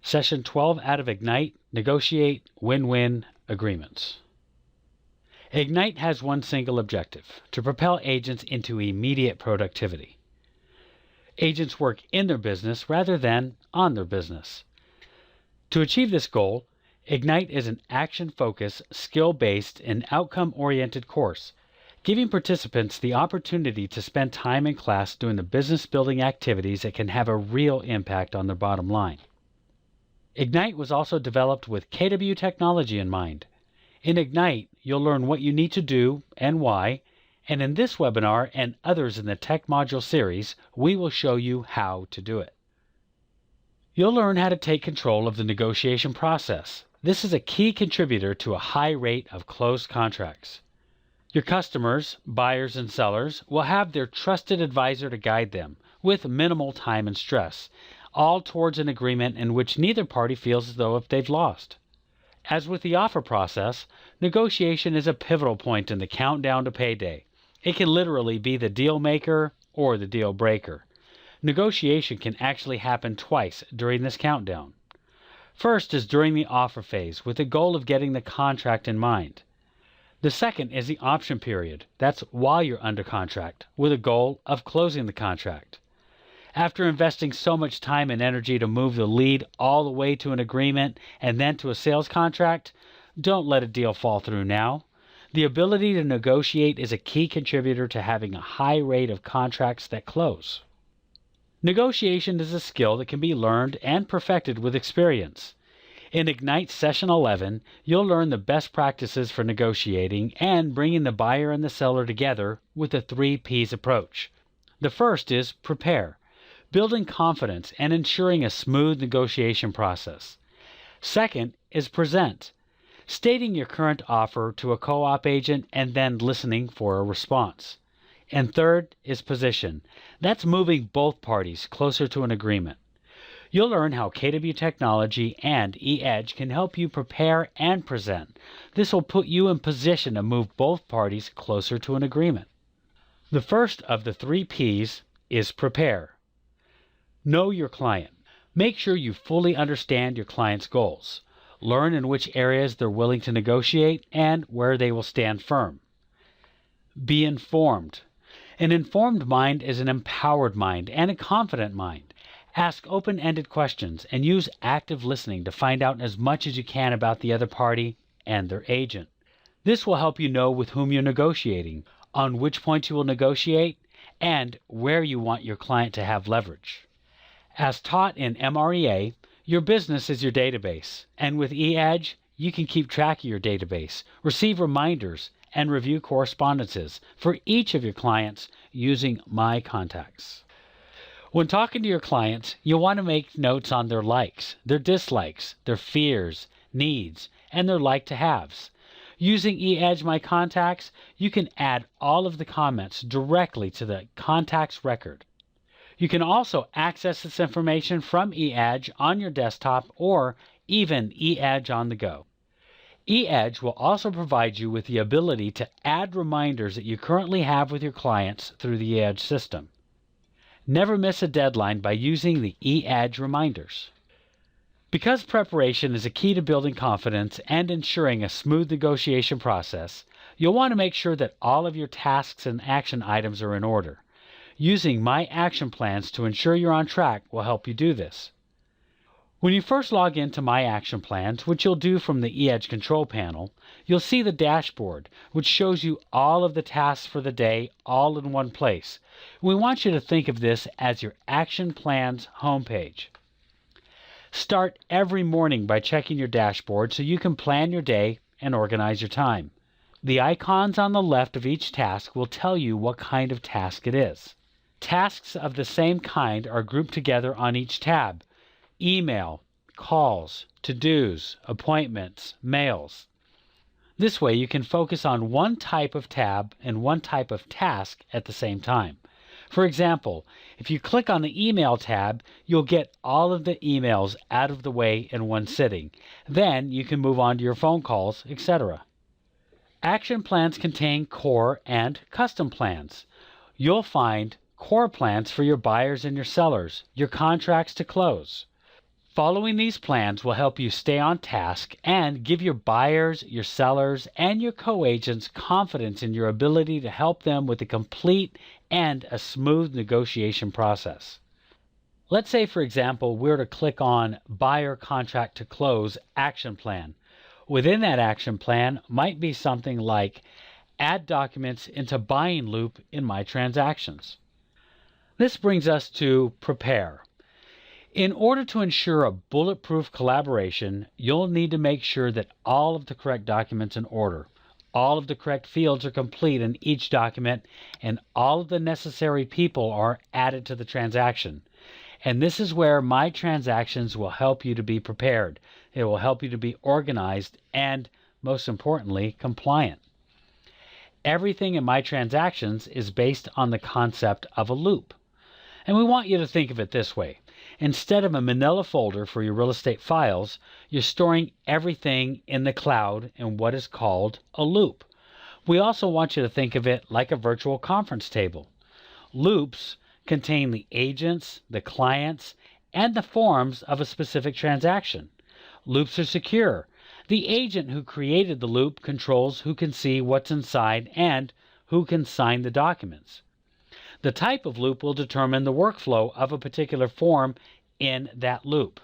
Session 12 out of Ignite, Negotiate Win-Win Agreements. Ignite has one single objective: to propel agents into immediate productivity. Agents work in their business rather than on their business. To achieve this goal, Ignite is an action-focused, skill-based, and outcome-oriented course, giving participants the opportunity to spend time in class doing the business-building activities that can have a real impact on their bottom line. Ignite was also developed with KW technology in mind. In Ignite, you'll learn what you need to do and why, and in this webinar and others in the Tech Module series, we will show you how to do it. You'll learn how to take control of the negotiation process. This is a key contributor to a high rate of closed contracts. Your customers, buyers, and sellers will have their trusted advisor to guide them with minimal time and stress, all towards an agreement in which neither party feels as though if they've lost. As with the offer process, negotiation is a pivotal point in the countdown to payday. It can literally be the deal maker or the deal breaker. Negotiation can actually happen twice during this countdown. First is during the offer phase with the goal of getting the contract in mind. The second is the option period. That's while you're under contract with a goal of closing the contract. After investing so much time and energy to move the lead all the way to an agreement and then to a sales contract, don't let a deal fall through now. The ability to negotiate is a key contributor to having a high rate of contracts that close. Negotiation is a skill that can be learned and perfected with experience. In Ignite Session 11, you'll learn the best practices for negotiating and bringing the buyer and the seller together with the 3 P's approach. The first is prepare, building confidence and ensuring a smooth negotiation process. Second is present, stating your current offer to a co-op agent and then listening for a response. And third is position. That's moving both parties closer to an agreement. You'll learn how KW Technology and eEdge can help you prepare and present. This will put you in position to move both parties closer to an agreement. The first of the 3 P's is prepare. Know your client. Make sure you fully understand your client's goals. Learn in which areas they're willing to negotiate and where they will stand firm. Be informed. An informed mind is an empowered mind and a confident mind. Ask open-ended questions and use active listening to find out as much as you can about the other party and their agent. This will help you know with whom you're negotiating, on which points you will negotiate, and where you want your client to have leverage. As taught in MREA, your business is your database, and with eEdge, you can keep track of your database, receive reminders, and review correspondences for each of your clients using My Contacts. When talking to your clients, you'll want to make notes on their likes, their dislikes, their fears, needs, and their like-to-haves. Using eEdge My Contacts, you can add all of the comments directly to the contacts record. You can also access this information from eEdge on your desktop or even eEdge on the go. eEdge will also provide you with the ability to add reminders that you currently have with your clients through the eEdge system. Never miss a deadline by using the eEdge reminders. Because preparation is a key to building confidence and ensuring a smooth negotiation process, you'll want to make sure that all of your tasks and action items are in order. Using My Action Plans to ensure you're on track will help you do this. When you first log into My Action Plans, which you'll do from the eEdge control panel, you'll see the dashboard, which shows you all of the tasks for the day all in one place. We want you to think of this as your Action Plans homepage. Start every morning by checking your dashboard so you can plan your day and organize your time. The icons on the left of each task will tell you what kind of task it is. Tasks of the same kind are grouped together on each tab: email, calls, to-dos, appointments, mails. This way you can focus on one type of tab and one type of task at the same time. For example, if you click on the email tab, you'll get all of the emails out of the way in one sitting. Then you can move on to your phone calls, etc. Action plans contain core and custom plans. You'll find core plans for your buyers and your sellers, your contracts to close. Following these plans will help you stay on task and give your buyers, your sellers, and your co-agents confidence in your ability to help them with a complete and a smooth negotiation process. Let's say, for example, we're to click on Buyer Contract to Close Action Plan. Within that action plan might be something like Add documents into buying loop in myTransactions. This brings us to Prepare. In order to ensure a bulletproof collaboration, you'll need to make sure that all of the correct documents in order, all of the correct fields are complete in each document, and all of the necessary people are added to the transaction. And this is where myTransactions will help you to be prepared. It will help you to be organized and, most importantly, compliant. Everything in myTransactions is based on the concept of a loop. And we want you to think of it this way. Instead of a manila folder for your real estate files, you're storing everything in the cloud in what is called a loop. We also want you to think of it like a virtual conference table. Loops contain the agents, the clients, and the forms of a specific transaction. Loops are secure. The agent who created the loop controls who can see what's inside and who can sign the documents. The type of loop will determine the workflow of a particular form in that loop.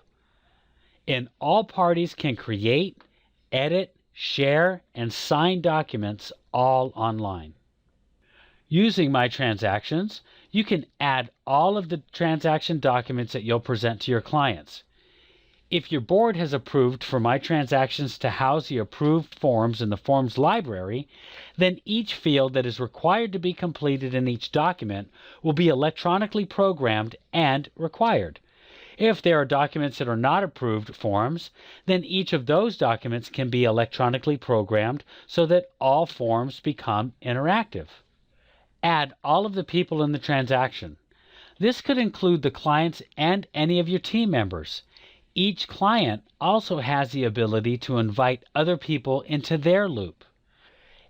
And all parties can create, edit, share, and sign documents all online. Using myTransactions, you can add all of the transaction documents that you'll present to your clients. If your board has approved for myTransactions to house the approved forms in the Forms library, then each field that is required to be completed in each document will be electronically programmed and required. If there are documents that are not approved forms, then each of those documents can be electronically programmed so that all forms become interactive. Add all of the people in the transaction. This could include the clients and any of your team members. Each client also has the ability to invite other people into their loop.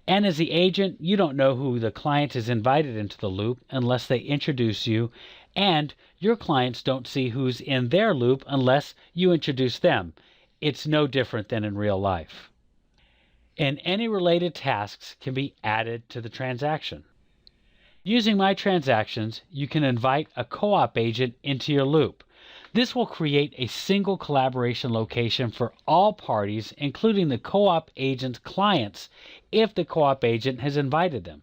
And as the agent, you don't know who the client has invited into the loop unless they introduce you, and your clients don't see who's in their loop unless you introduce them. It's no different than in real life. And any related tasks can be added to the transaction. Using myTransactions, you can invite a co-op agent into your loop. This will create a single collaboration location for all parties, including the co-op agent's clients, if the co-op agent has invited them.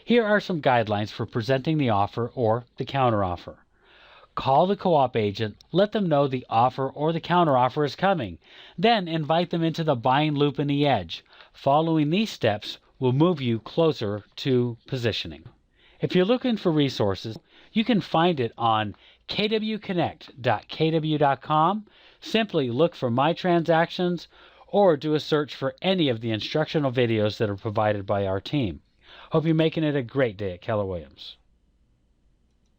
Here are some guidelines for presenting the offer or the counteroffer. Call the co-op agent, let them know the offer or the counteroffer is coming, then invite them into the buying loop in the edge. Following these steps will move you closer to positioning. If you're looking for resources, you can find it on kwconnect.kw.com. Simply look for myTransactions or do a search for any of the instructional videos that are provided by our team. Hope you're making it a great day at Keller Williams.